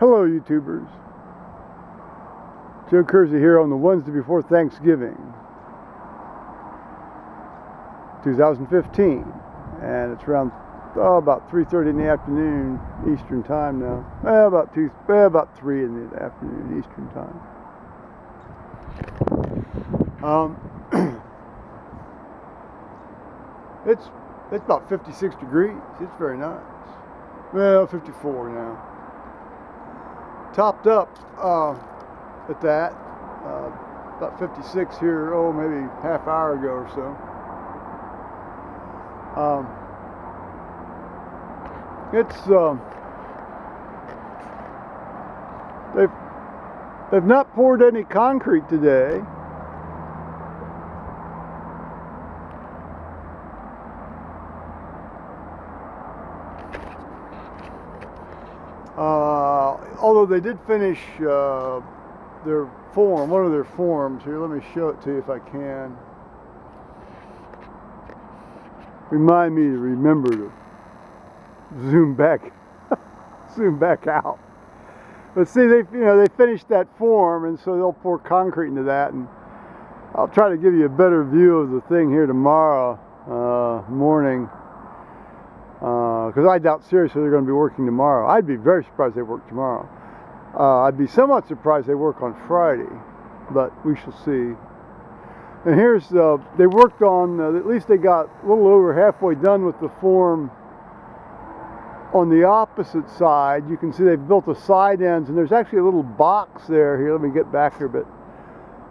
Hello, YouTubers. Joe Kersey here on the Wednesday before Thanksgiving, 2015, and it's around about 3:30 in the afternoon Eastern Time now. About 3 in the afternoon Eastern Time. It's about 56 degrees. It's very nice. Well, 54 now. Topped up at that, about 56 here, maybe half hour ago or so. They've not poured any concrete today. Although they did finish their form, one of their forms. Here, let me show it to you if I can. Remind me to remember to zoom back out. But see, they finished that form, and so they'll pour concrete into that, and I'll try to give you a better view of the thing here tomorrow morning. Because I doubt seriously they're going to be working tomorrow. I'd be very surprised they work tomorrow. I'd be somewhat surprised they work on Friday, but we shall see. And here's, they worked on, at least they got a little over halfway done with the form on the opposite side. You can see they've built the side ends, and there's actually a little box there. Here, let me get back here a bit.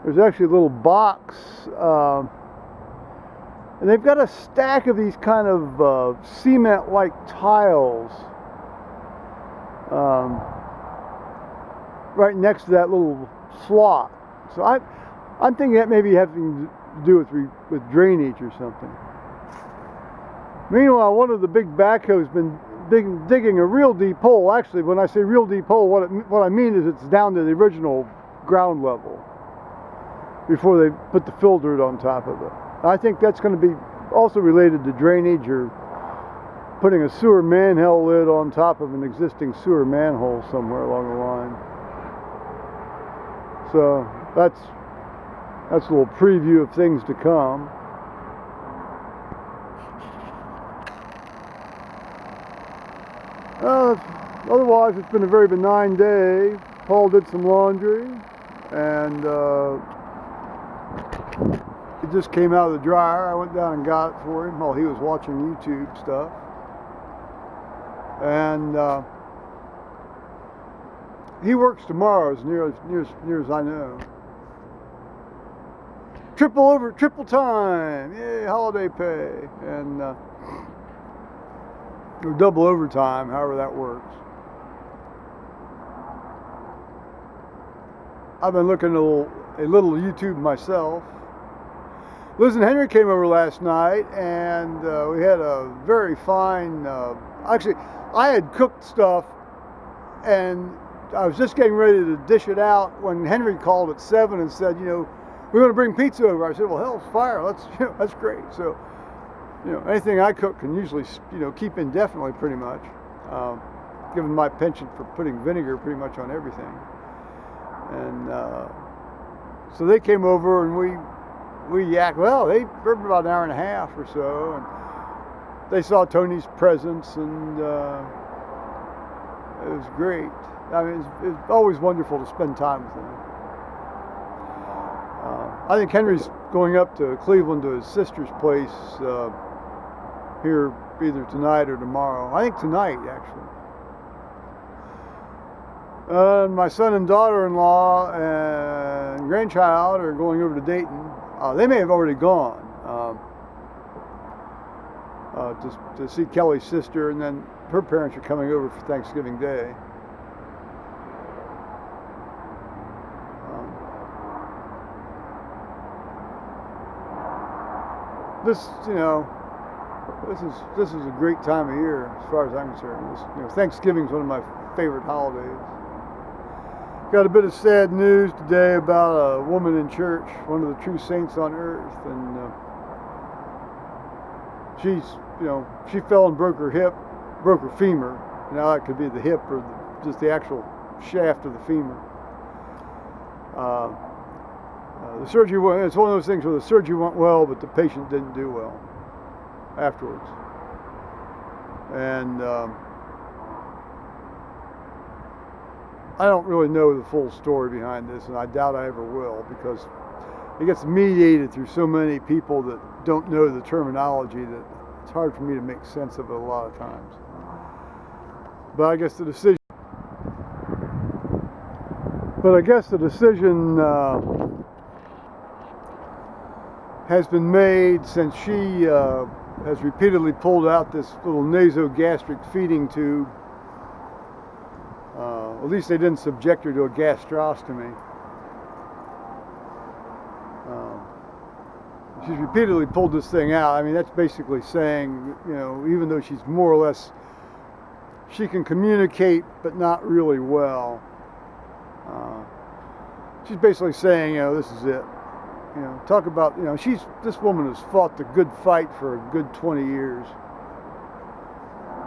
There's actually a little box, and they've got a stack of these kind of cement-like tiles right next to that little slot. So I'm thinking that maybe having to do with drainage or something. Meanwhile, one of the big backhoes been digging a real deep hole. Actually, when I say real deep hole, what I mean is it's down to the original ground level before they put the fill dirt on top of it. I think that's going to be also related to drainage or putting a sewer manhole lid on top of an existing sewer manhole somewhere along the line. So that's a little preview of things to come. Otherwise, it's been a very benign day. Paul did some laundry, and it just came out of the dryer. I went down and got it for him while he was watching YouTube stuff. And he works tomorrow, as near as I know. Triple time, yay, holiday pay, and or double overtime, however that works. I've been looking at a little YouTube myself. Liz and Henry came over last night, and we had a very fine, actually, I had cooked stuff, and I was just getting ready to dish it out when Henry called at 7 and said, we want to bring pizza over. I said, well, hell's fire, that's great. So, anything I cook can usually, keep indefinitely pretty much, given my penchant for putting vinegar pretty much on everything. And so they came over, and we yacked. Well, they were about an hour and a half or so, and they saw Tony's presence, and it was great. I mean, it's always wonderful to spend time with them. I think Henry's going up to Cleveland to his sister's place here either tonight or tomorrow. I think tonight, actually. My son and daughter-in-law and grandchild are going over to Dayton. They may have already gone to see Kelly's sister, and then her parents are coming over for Thanksgiving Day. This is a great time of year as far as I'm concerned. Thanksgiving is one of my favorite holidays. Got a bit of sad news today about a woman in church, one of the true saints on earth, and she fell and broke her femur. Now that could be the hip or just the actual shaft of the femur. The surgery went, it's one of those things where the surgery went well, but the patient didn't do well afterwards. And I don't really know the full story behind this, and I doubt I ever will, because it gets mediated through so many people that don't know the terminology that it's hard for me to make sense of it a lot of times. But I guess the decision has been made, since she has repeatedly pulled out this little nasogastric feeding tube. At least they didn't subject her to a gastrostomy. She's repeatedly pulled this thing out. I mean, that's basically saying, you know, even though she's more or less, she can communicate, but not really well. She's basically saying, you know, this is it. You know, talk about, you know, this woman has fought the good fight for a good 20 years.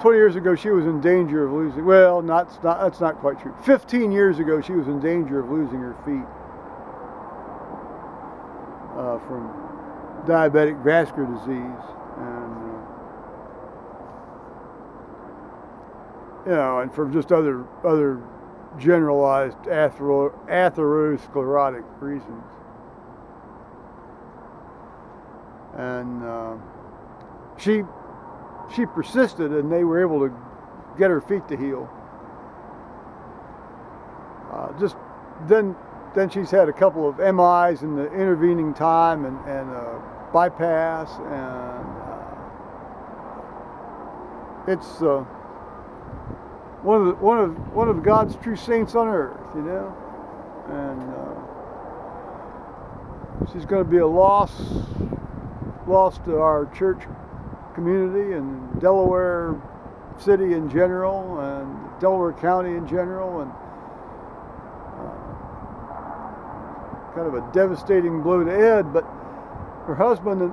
20 years ago, she was in danger of losing, well, that's not quite true. 15 years ago, she was in danger of losing her feet from diabetic vascular disease. And, you know, and from just other generalized atherosclerotic reasons. And she persisted, and they were able to get her feet to heal. Just then she's had a couple of MIs in the intervening time, and bypass, and it's one of God's true saints on earth, you know. And she's going to be a loss to our church community and Delaware City in general, and Delaware County in general, and kind of a devastating blow to Ed, but her husband.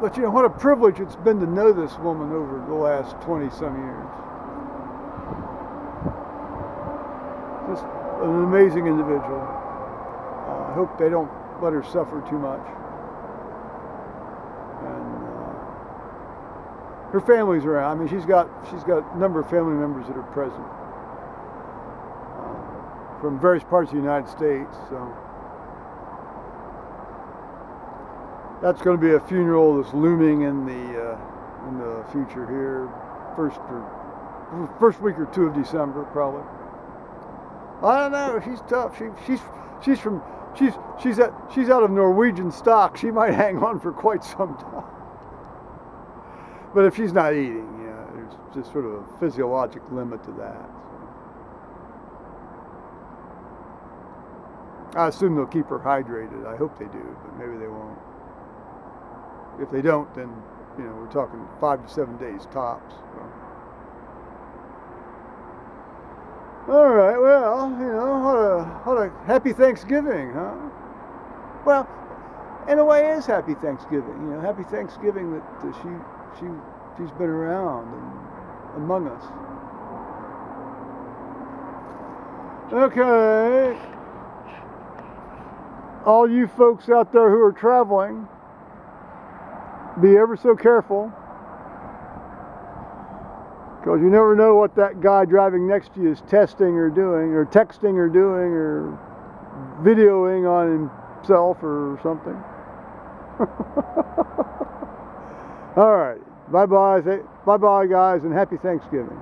But you know, what a privilege it's been to know this woman over the last 20-some years. Just an amazing individual. I hope they don't let her suffer too much. And her family's around. I mean, she's got a number of family members that are present from various parts of the United States. So that's going to be a funeral that's looming in the future here, first week or two of December, probably. I don't know. She's tough. She's out of Norwegian stock. She might hang on for quite some time. But if she's not eating, you know, there's just sort of a physiologic limit to that. So I assume they'll keep her hydrated. I hope they do, but maybe they won't. If they don't, then, you know, we're talking 5 to 7 days tops. So. All right, well, you know, what a happy Thanksgiving, huh? Well, in a way, it is happy Thanksgiving. You know, happy Thanksgiving that she's been around and among us. Okay, all you folks out there who are traveling, be ever so careful, because you never know what that guy driving next to you is testing or doing, or texting or doing, or videoing on himself or something. All right, bye-bye guys, and happy Thanksgiving.